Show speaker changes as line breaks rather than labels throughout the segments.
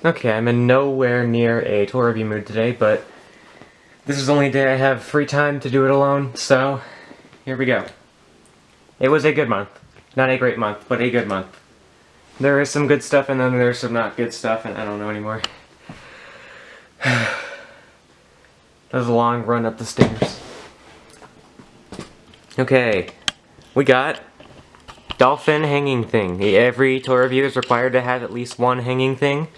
Okay, I'm in nowhere near a toy review mood today, but this is the only day I have free time to do it alone, so here we go. It was a good month. Not a great month, but a good month. There is some good stuff and then there's some not good stuff, and I don't know anymore. That was a long run up the stairs. Okay, we got dolphin hanging thing. Every toy review is required to have at least one hanging thing.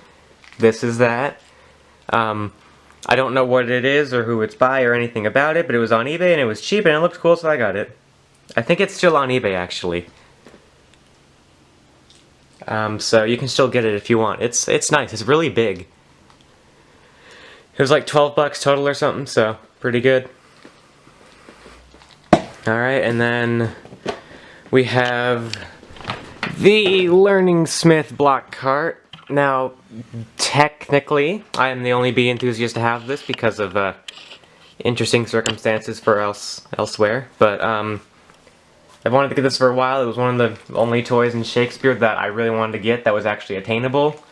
This is that. I don't know what it is or who it's by or anything about it, but it was on eBay and it was cheap and it looked cool, so I got it. I think it's still on eBay, actually. So you can still get it if you want. It's nice. It's really big. It was like 12 bucks total or something, so pretty good. Alright, and then we have the Learning Smith block cart. Now, technically, I am the only bee enthusiast to have this because of interesting circumstances for elsewhere, but I've wanted to get this for a while. It was one of the only toys in Shakespeare that I really wanted to get that was actually attainable.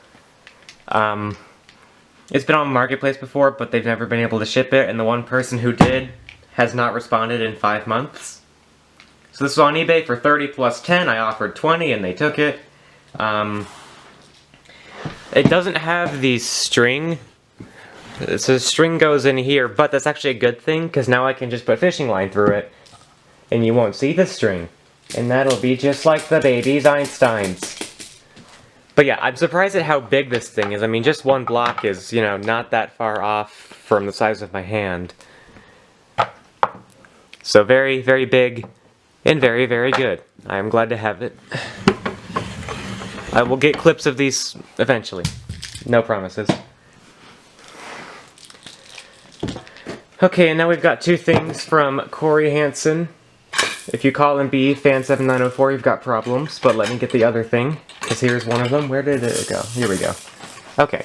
It's been on Marketplace before, but they've never been able to ship it, and the one person who did has not responded in 5 months. So this was on eBay for 30 plus 10. I offered 20 and they took it. It doesn't have the string. So the string goes in here, but that's actually a good thing, because now I can just put fishing line through it, and you won't see the string. And that'll be just like the baby's Einsteins. But yeah, I'm surprised at how big this thing is. I mean, just one block is, you know, not that far off from the size of my hand. So very, very big, and very, very good. I am glad to have it. I will get clips of these eventually. No promises. Okay, and now we've got two things from Corey Hansen. If you call him BFan7904, you've got problems, but let me get the other thing, because here's one of them. Where did it go? Here we go. Okay,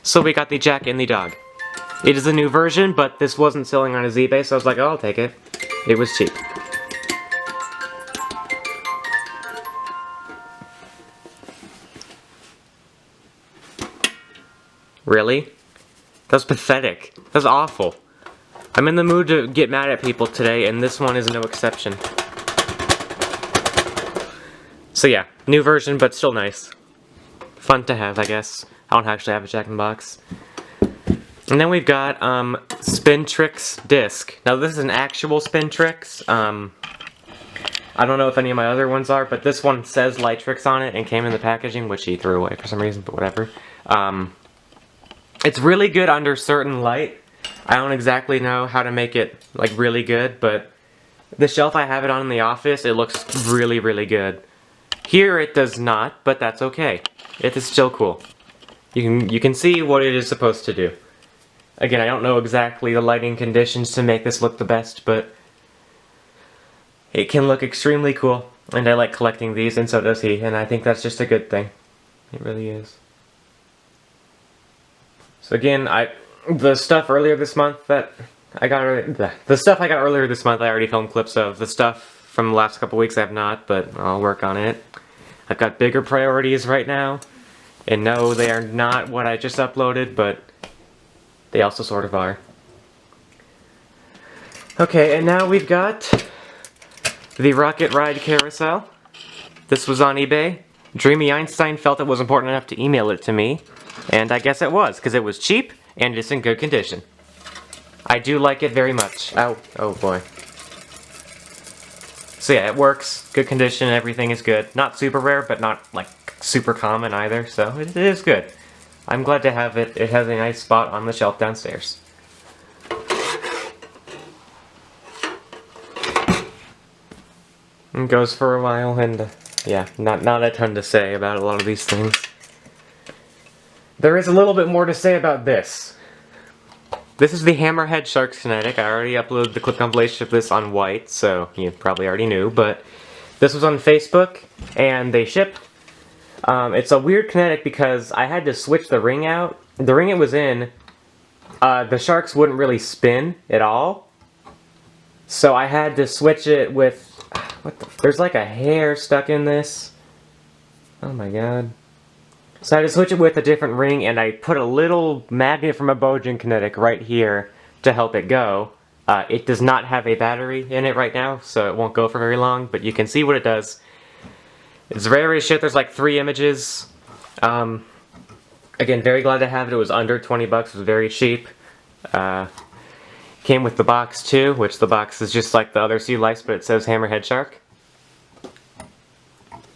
so we got the Jack and the Dog. It is a new version, but this wasn't selling on his eBay, so I was like, oh, I'll take it. It was cheap. Really? That's pathetic. That's awful. I'm in the mood to get mad at people today, and this one is no exception. So yeah, new version, but still nice. Fun to have, I guess. I don't actually have a Jack-in-the-Box. And then we've got Spintrix disc. Now this is an actual Spintrix. I don't know if any of my other ones are, but this one says Lightrix on it and came in the packaging, which he threw away for some reason, but whatever. It's really good under certain light. I don't exactly know how to make it like really good, but the shelf I have it on in the office, it looks really, really good. Here it does not, but that's okay. It is still cool. You can see what it is supposed to do. Again, I don't know exactly the lighting conditions to make this look the best, but it can look extremely cool, and I like collecting these, and so does he, and I think that's just a good thing. It really is. So again, the stuff earlier this month that I got earlier this month I already filmed clips of. The stuff from the last couple weeks I have not, but I'll work on it. I've got bigger priorities right now, and no, they are not what I just uploaded, but they also sort of are. Okay, and now we've got the Rocket Ride Carousel. This was on eBay. Dreamy Einstein felt it was important enough to email it to me, and I guess it was, because it was cheap and it's in good condition. I do like it very much. Ow. Oh boy. So yeah, it works, good condition, everything is good. Not super rare, but not like super common either, so it is good. I'm glad to have it. It has a nice spot on the shelf downstairs. It goes for a while, and yeah, not a ton to say about a lot of these things. There is a little bit more to say about this. This is the Hammerhead Sharks Kinetic. I already uploaded the clip compilation of this on white, so you probably already knew, but this was on Facebook, and they shipped. It's a weird kinetic because I had to switch the ring out. The ring it was in, the sharks wouldn't really spin at all. So I had to switch it with, there's like a hair stuck in this. Oh my god. So I had to switch it with a different ring, and I put a little magnet from a Bojin Kinetic right here to help it go. It does not have a battery in it right now, so it won't go for very long, but you can see what it does. It's rare as shit. There's like 3 images. Again, very glad to have it. It was under 20 bucks. It was very cheap. Came with the box too, which the box is just like the other sea lice, but it says Hammerhead Shark.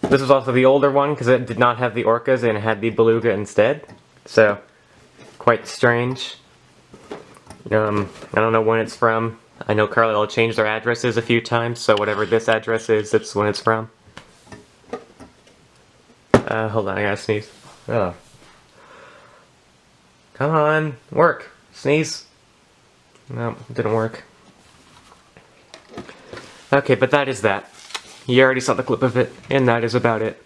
This was also the older one because it did not have the orcas and it had the beluga instead. So, quite strange. I don't know when it's from. I know Carlisle changed their addresses a few times, so whatever this address is, that's when it's from. Hold on, I gotta sneeze. Oh. Come on, work. Sneeze. No, it didn't work. Okay, but that is that. You already saw the clip of it, and that is about it.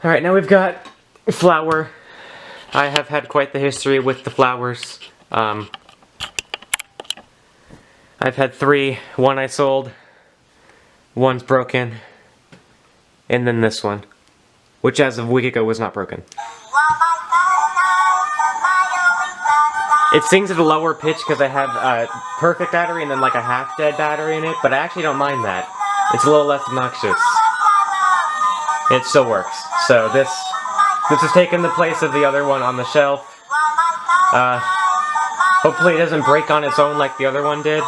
Alright, now we've got flour. I have had quite the history with the flowers. I've had 3. 1 I sold, 1's broken, and then this one, which as of a week ago was not broken. It sings at a lower pitch because I have a perfect battery and then like a half-dead battery in it, but I actually don't mind that. It's a little less obnoxious. It still works. So this has taken the place of the other one on the shelf. Hopefully it doesn't break on its own like the other one did.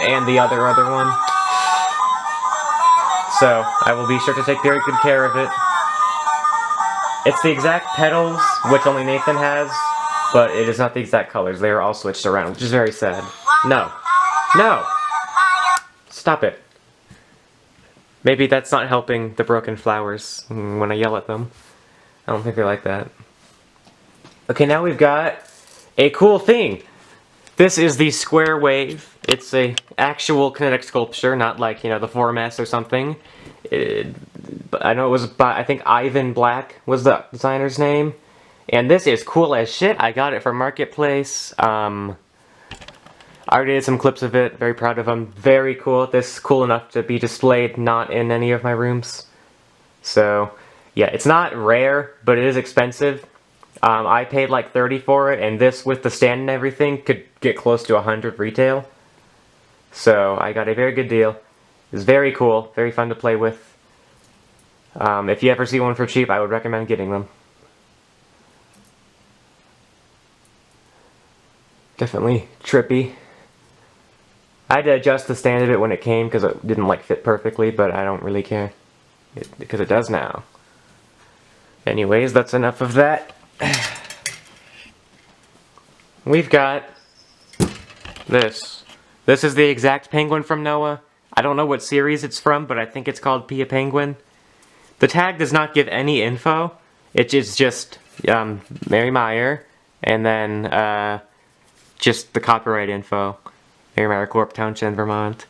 And the other one. So I will be sure to take very good care of it. It's the exact pedals, which only Nathan has. But it is not the exact colors. They are all switched around, which is very sad. No. No! Stop it. Maybe that's not helping the broken flowers when I yell at them. I don't think they like that. Okay, now we've got a cool thing. This is the Square Wave. It's a actual kinetic sculpture, not like, you know, the 4MS or something. I know it was by, I think Ivan Black was the designer's name. And this is cool as shit. I got it from Marketplace. I already did some clips of it. Very proud of them. Very cool. This is cool enough to be displayed, not in any of my rooms. So, yeah, it's not rare, but it is expensive. I paid like $30 for it, and this with the stand and everything could get close to $100 retail. So, I got a very good deal. It's very cool. Very fun to play with. If you ever see one for cheap, I would recommend getting them. Definitely trippy. I had to adjust the stand of it when it came because it didn't like fit perfectly, but I don't really care because it does now. Anyways, that's enough of that. We've got this. This is the exact penguin from Noah. I don't know what series it's from, but I think it's called Pia Penguin. The tag does not give any info. It is just Mary Meyer and then just the copyright info. Mary Meyer Corp, Townshend, Vermont.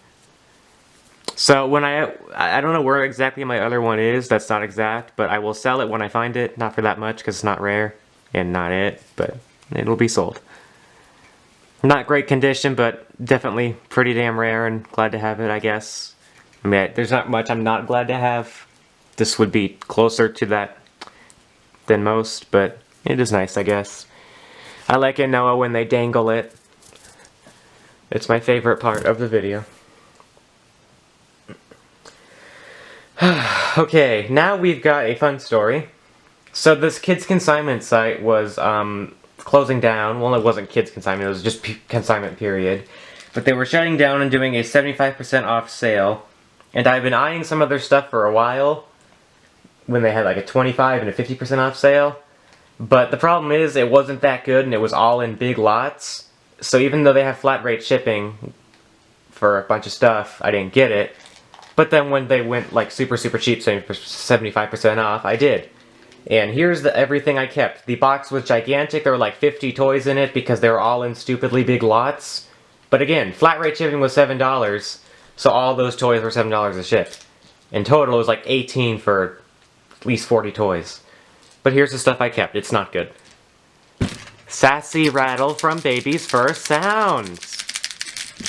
So when I don't know where exactly my other one is, that's not exact, but I will sell it when I find it. Not for that much, because it's not rare, and not it, but it'll be sold. Not great condition, but definitely pretty damn rare, and glad to have it, I guess. I mean, there's not much I'm not glad to have. This would be closer to that than most, but it is nice, I guess. I like in Noah when they dangle it. It's my favorite part of the video. Okay, now we've got a fun story. So this kids consignment site was closing down. Well, it wasn't kids consignment, it was just consignment period. But they were shutting down and doing a 75% off sale. And I've been eyeing some of their stuff for a while, when they had like a 25 and a 50% off sale. But the problem is, it wasn't that good, and it was all in big lots. So even though they have flat rate shipping for a bunch of stuff, I didn't get it. But then when they went like super cheap, 75% off, I did. And here's everything I kept. The box was gigantic. There were like 50 toys in it because they were all in stupidly big lots. But again, flat rate shipping was $7, so all those toys were $7 a ship. In total, it was like 18 for at least 40 toys. But here's the stuff I kept. It's not good. Sassy Rattle from Baby's First Sounds.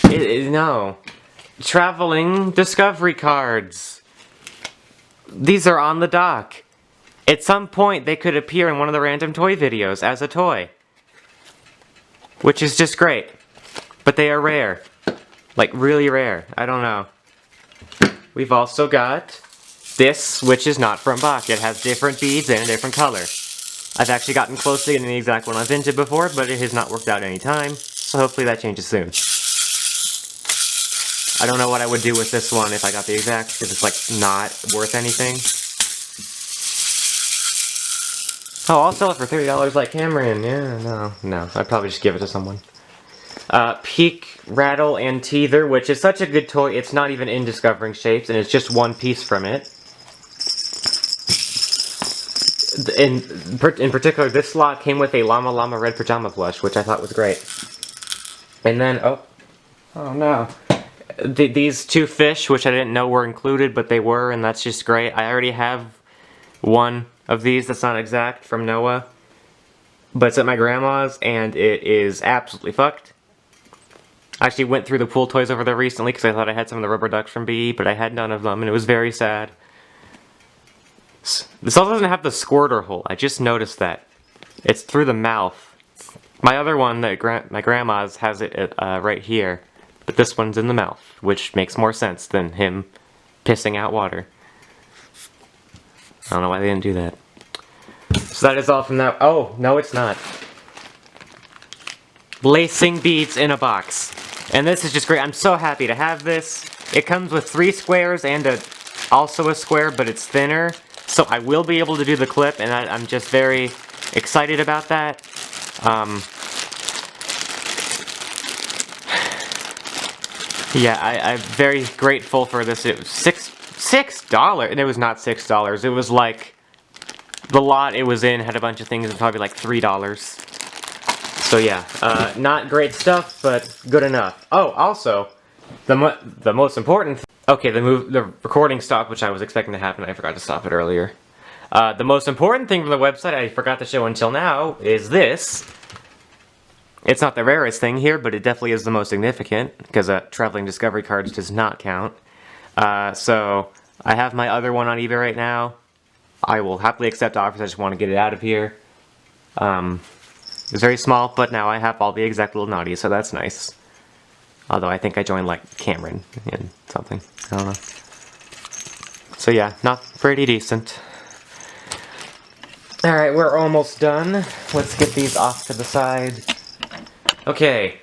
No. Traveling Discovery Cards. these are on the dock. At some point, they could appear in one of the random toy videos as a toy. Which is just great. But they are rare. Like, really rare. I don't know. We've also got this, which is not from Bach. It has different beads and a different color. I've actually gotten close to getting the exact one I've hinted before, but it has not worked out any time. So hopefully that changes soon. I don't know what I would do with this one if I got the exact, because it's like not worth anything. Oh, I'll sell it for $30 like Cameron. Yeah, no. I'd probably just give it to someone. Peak Rattle and Teether, which is such a good toy, it's not even in Discovering Shapes, and it's just one piece from it. In particular, this slot came with a Llama Llama Red Pajama plush, which I thought was great. And then, oh no. These two fish, which I didn't know were included, but they were, and that's just great. I already have one of these that's not exact from Noah, but it's at my grandma's, and it is absolutely fucked. I actually went through the pool toys over there recently because I thought I had some of the rubber ducks from BE, but I had none of them, and it was very sad. This also doesn't have the squirter hole. I just noticed that. It's through the mouth. My other one, that my grandma's, has it right here, but this one's in the mouth, which makes more sense than him pissing out water. I don't know why they didn't do that. So that is all from that. Oh, no it's not. Lacing beads in a box. And this is just great. I'm so happy to have this. It comes with 3 squares and also a square, but it's thinner. So I will be able to do the clip, and I'm just very excited about that. Yeah, I'm very grateful for this. It was $6, and it was not $6. It was like, the lot it was in had a bunch of things that was probably like $3. So yeah, not great stuff, but good enough. Oh, also, the most important okay, the recording stopped, which I was expecting to happen. I forgot to stop it earlier. The most important thing from the website I forgot to show until now is this. It's not the rarest thing here, but it definitely is the most significant, because Traveling Discovery Cards does not count. So, I have my other one on eBay right now. I will happily accept offers, I just want to get it out of here. It's very small, but now I have all the exact little naughties, so that's nice. Although I think I joined, like, Cameron in something. I don't know. So yeah, not pretty decent. Alright, we're almost done. Let's get these off to the side. Okay,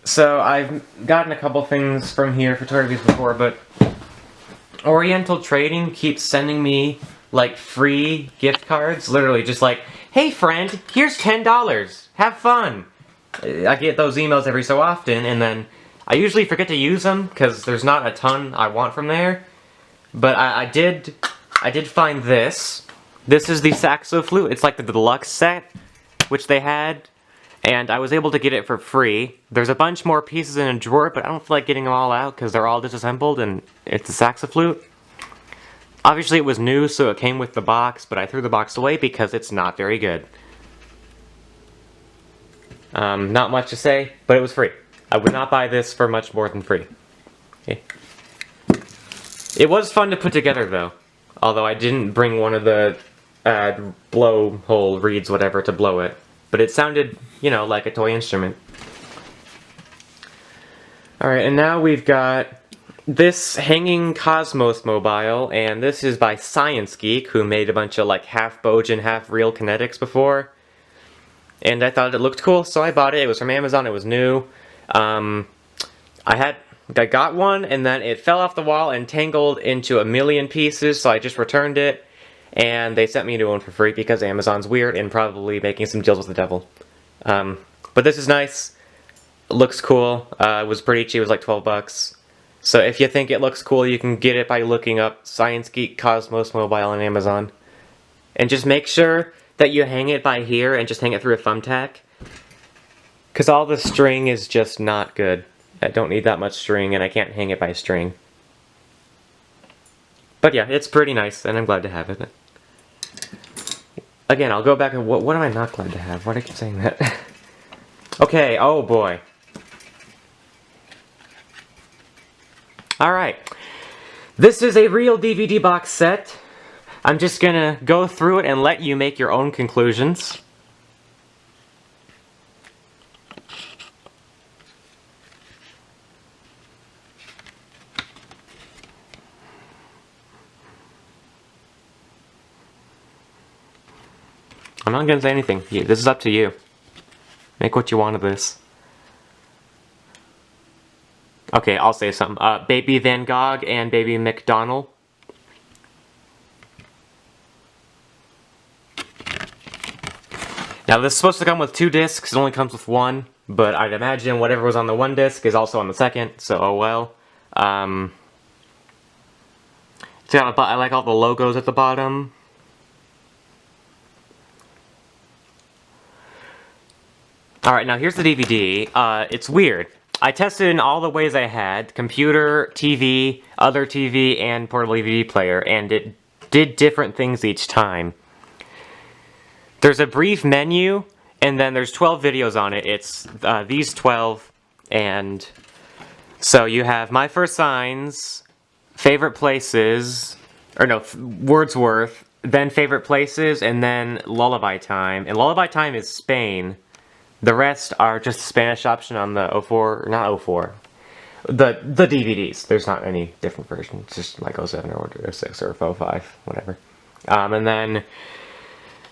so I've gotten a couple things from here for toy reviews before, but Oriental Trading keeps sending me, like, free gift cards. Literally just like, hey friend, here's $10, have fun. I get those emails every so often, and then I usually forget to use them, because there's not a ton I want from there. But I did find this. This is the Saxo Flute. It's like the deluxe set, which they had. And I was able to get it for free. There's a bunch more pieces in a drawer, but I don't feel like getting them all out because they're all disassembled, and it's a Saxo Flute. Obviously it was new, so it came with the box, but I threw the box away because it's not very good. Not much to say, but it was free. I would not buy this for much more than free. Okay. It was fun to put together, though. Although I didn't bring one of the blowhole reeds, whatever, to blow it. But it sounded, you know, like a toy instrument. Alright, and now we've got this Hanging Cosmos mobile, and this is by Science Geek, who made a bunch of, like, half-Bojan, half-real kinetics before. And I thought it looked cool, so I bought it. It was from Amazon, it was new. I got one, and then it fell off the wall and tangled into a million pieces, so I just returned it. And they sent me a new one for free because Amazon's weird and probably making some deals with the devil. But this is nice. It looks cool. It was pretty cheap. It was like 12 bucks. So if you think it looks cool, you can get it by looking up Science Geek Cosmos Mobile on Amazon. And just make sure that you hang it by here and just hang it through a thumbtack. Because all the string is just not good. I don't need that much string, and I can't hang it by a string. But yeah, it's pretty nice, and I'm glad to have it. Again, I'll go back and what am I not glad to have? Why do I keep saying that? Okay, oh boy. Alright. This is a real DVD box set I'm just gonna go through it and let you make your own conclusions. I'm not gonna say anything. This is up to you. Make what you want of this. Okay, I'll say something. Baby Van Gogh and Baby McDonald. Now this is supposed to come with 2 discs, it only comes with 1, but I'd imagine whatever was on the 1 disc is also on the 2nd, so oh well. It's got I like all the logos at the bottom. Alright, now here's the DVD. It's weird. I tested in all the ways I had, computer, TV, other TV, and portable DVD player, and it did different things each time. There's a brief menu, and then there's 12 videos on it. It's these 12, and so you have My First Signs, Favorite Places, or no, Wordsworth, then Favorite Places, and then Lullaby Time. And Lullaby Time is Spain. The rest are just the Spanish option on the 04, not 04, the DVDs. There's not any different version. It's just like 07 or 06 or 05, whatever. And then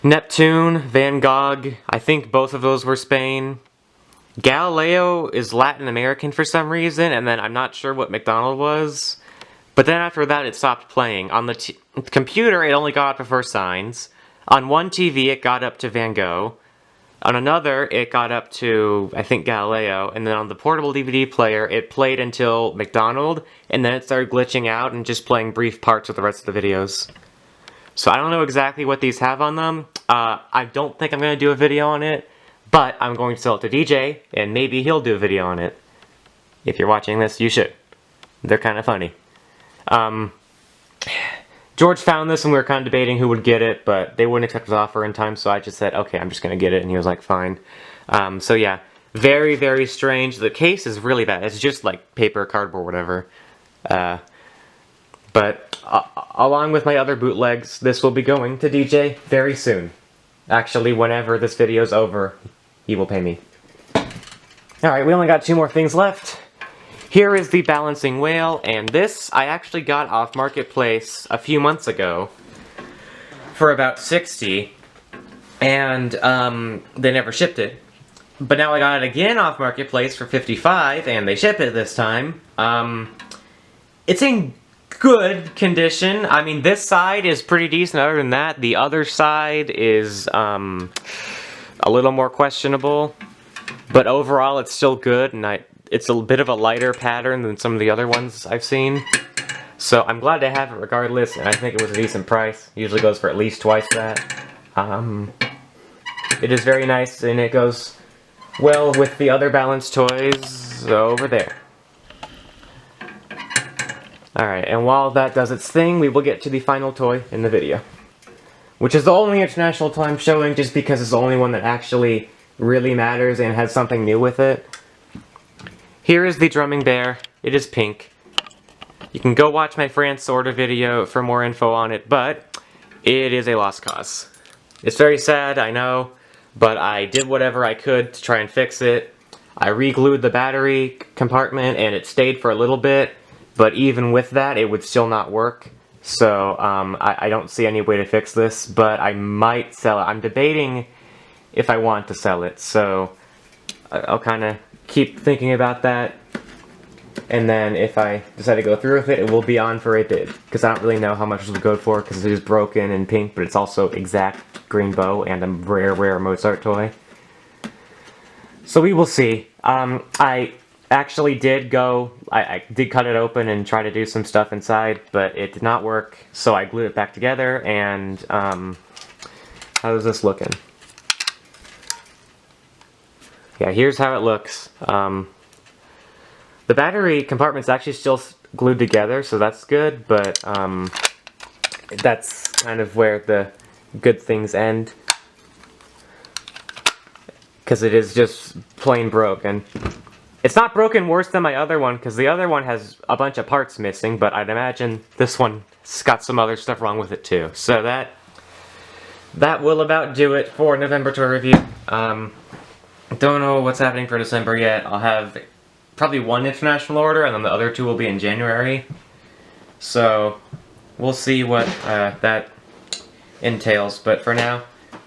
Neptune, Van Gogh, I think both of those were Spain. Galileo is Latin American for some reason, and then I'm not sure what McDonald was. But then after that it stopped playing. On the computer it only got up to First Signs. On one TV it got up to Van Gogh. On another, it got up to, I think, Galileo, and then on the portable DVD player, it played until McDonald, and then it started glitching out and just playing brief parts of the rest of the videos. So I don't know exactly what these have on them. I don't think I'm going to do a video on it, but I'm going to sell it to DJ, and maybe he'll do a video on it. If you're watching this, you should. They're kind of funny. George found this and we were kind of debating who would get it, but they wouldn't accept his offer in time, so I just said, okay, I'm just going to get it, and he was like, fine. So yeah, very, very strange. The case is really bad. It's just like paper, cardboard, whatever. But along with my other bootlegs, this will be going to DJ very soon. Actually, whenever this video's over, he will pay me. Alright, we only got 2 more things left. Here is the Balancing Whale, and this I actually got off Marketplace a few months ago for about $60, and they never shipped it. But now I got it again off Marketplace for $55, and they ship it this time. It's in good condition. I mean, this side is pretty decent. Other than that, the other side is a little more questionable. But overall, it's still good, and it's a bit of a lighter pattern than some of the other ones I've seen. So I'm glad to have it regardless, and I think it was a decent price. Usually goes for at least twice that. It is very nice, and it goes well with the other Balance toys over there. Alright, and while that does its thing, we will get to the final toy in the video. Which is the only international toy I'm showing, just because it's the only one that actually really matters and has something new with it. Here is the Drumming Bear. It is pink. You can go watch my France order video for more info on it, but it is a lost cause. It's very sad, I know, but I did whatever I could to try and fix it. I re-glued the battery compartment and it stayed for a little bit, but even with that, it would still not work. So I don't see any way to fix this, but I might sell it. I'm debating if I want to sell it, so I'll kind of keep thinking about that, and then if I decide to go through with it, it will be on for a bid, because I don't really know how much it would go for, because it is broken and pink, but it's also exact green bow and a rare Mozart toy. So we will see. I actually did I did cut it open and try to do some stuff inside, but it did not work, so I glued it back together, and how is this looking? Yeah, here's how it looks. The battery compartment's actually still glued together, so that's good, but that's kind of where the good things end. Because it is just plain broken. It's not broken worse than my other one, because the other one has a bunch of parts missing, but I'd imagine this one's got some other stuff wrong with it too. So that will about do it for November toy review. Don't know what's happening for December yet. I'll have probably one international order, and then the other two will be in January. So we'll see what that entails. But for now,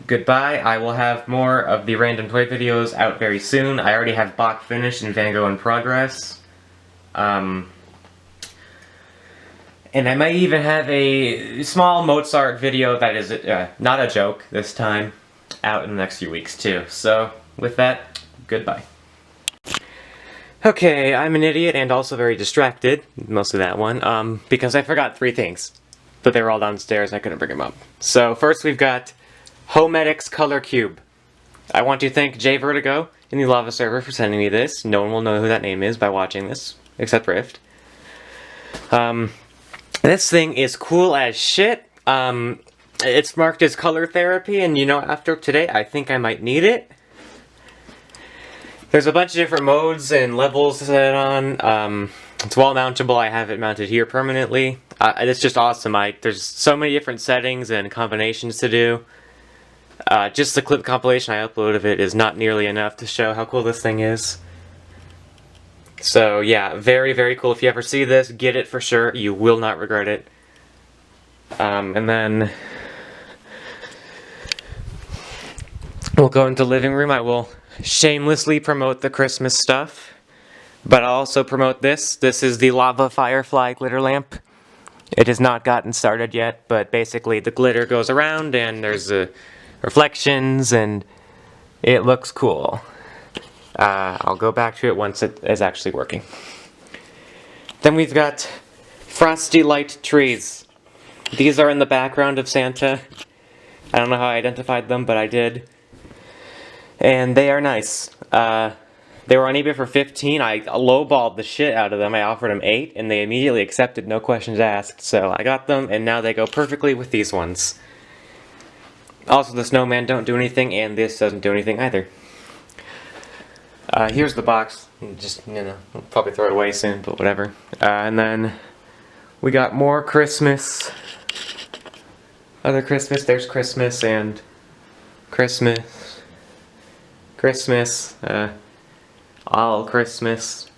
goodbye. I will have more of the random toy videos out very soon. I already have Bach finished and Van Gogh in progress. And I might even have a small Mozart video that is not a joke this time out in the next few weeks too. So with that, goodbye. Okay, I'm an idiot and also very distracted, mostly that one, because I forgot 3 things. But they were all downstairs and I couldn't bring them up. So first we've got Homedics Color Cube. I want to thank J Vertigo in the Lava server for sending me this. No one will know who that name is by watching this, except Rift. This thing is cool as shit. It's marked as color therapy, and you know, after today, I think I might need it. There's a bunch of different modes and levels to set it on. It's wall mountable. I have it mounted here permanently. It's just awesome. There's so many different settings and combinations to do. Just the clip compilation I uploaded of it is not nearly enough to show how cool this thing is. So yeah, very, very cool. If you ever see this, get it for sure. You will not regret it. And then we'll go into the living room. I will shamelessly promote the Christmas stuff, but I'll also promote this. This is the Lava Firefly glitter lamp. It has not gotten started yet, but basically the glitter goes around and there's reflections and it looks cool. I'll go back to it once it is actually working. Then we've got Frosty Light Trees. These are in the background of Santa. I don't know how I identified them, but I did. And they are nice. They were on eBay for $15. I lowballed the shit out of them. I offered them $8, and they immediately accepted, no questions asked. So I got them, and now they go perfectly with these ones. Also, the snowman don't do anything, and this doesn't do anything either. Here's the box. Just, you know, I'll probably throw it away soon, but whatever. And then we got more Christmas. Other Christmas. There's Christmas and Christmas. Christmas. All Christmas.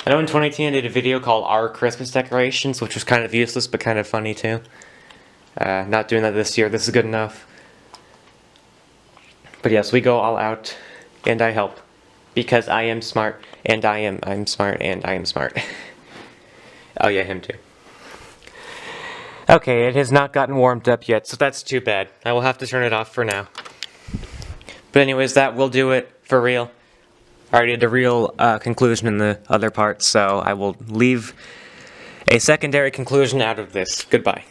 I know in 2018 I did a video called Our Christmas Decorations, which was kind of useless but kind of funny too. Not doing that this year. This is good enough. But yes, we go all out. And I help, because I am smart, and I'm smart, and I am smart. Oh yeah, him too. Okay, it has not gotten warmed up yet, so that's too bad. I will have to turn it off for now. But anyways, that will do it for real. I already did a real conclusion in the other part, so I will leave a secondary conclusion out of this. Goodbye.